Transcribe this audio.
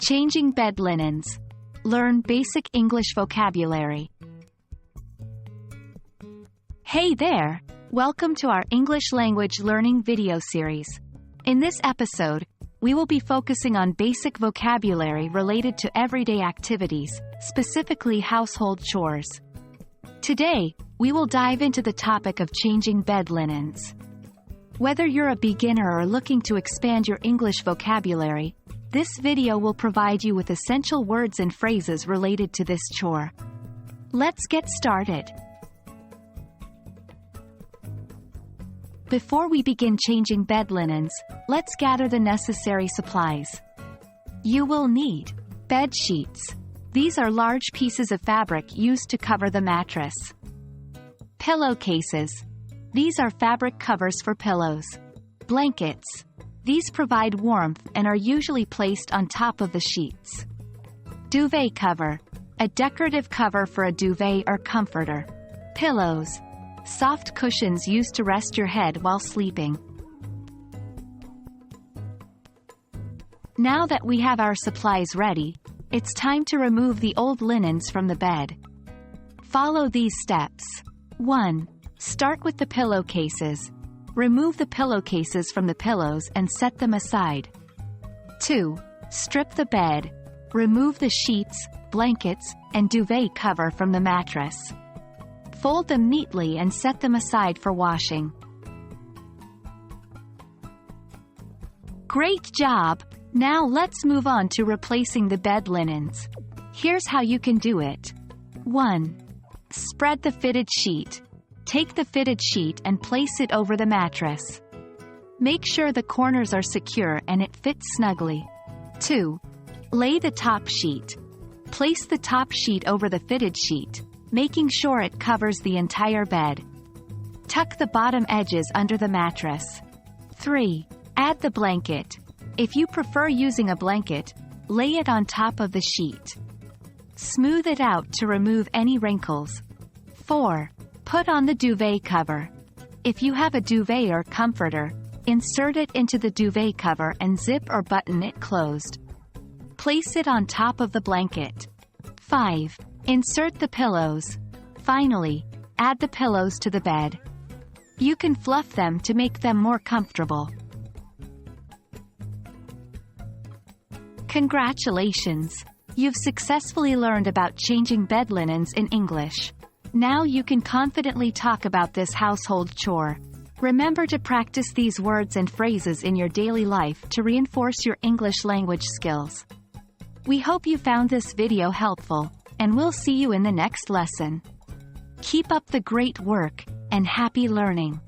Changing bed linens. Learn basic English vocabulary. Hey there! Welcome to our English language learning video series. In this episode, we will be focusing on basic vocabulary related to everyday activities, specifically household chores. Today, we will dive into the topic of changing bed linens. Whether you're a beginner or looking to expand your English vocabulary, this video will provide you with essential words and phrases related to this chore. Let's get started. Before we begin changing bed linens, let's gather the necessary supplies. You will need bed sheets. These are large pieces of fabric used to cover the mattress. Pillowcases. These are fabric covers for pillows. Blankets. These provide warmth and are usually placed on top of the sheets. Duvet cover. A decorative cover for a duvet or comforter. Pillows. Soft cushions used to rest your head while sleeping. Now that we have our supplies ready, it's time to remove the old linens from the bed. Follow these steps. 1. Start with the pillowcases. Remove the pillowcases from the pillows and set them aside. 2. Strip the bed. Remove the sheets, blankets, and duvet cover from the mattress. Fold them neatly and set them aside for washing. Great job! Now let's move on to replacing the bed linens. Here's how you can do it. 1. Spread the fitted sheet. Take the fitted sheet and place it over the mattress. Make sure the corners are secure and it fits snugly. 2. Lay the top sheet. Place the top sheet over the fitted sheet, making sure it covers the entire bed. Tuck the bottom edges under the mattress. 3. Add the blanket. If you prefer using a blanket, lay it on top of the sheet. Smooth it out to remove any wrinkles. 4. Put on the duvet cover. If you have a duvet or comforter, insert it into the duvet cover and zip or button it closed. Place it on top of the blanket. 5. Insert the pillows. Finally, add the pillows to the bed. You can fluff them to make them more comfortable. Congratulations! You've successfully learned about changing bed linens in English. Now you can confidently talk about this household chore. Remember to practice these words and phrases in your daily life to reinforce your English language skills. We hope you found this video helpful, and we'll see you in the next lesson. Keep up the great work, and happy learning!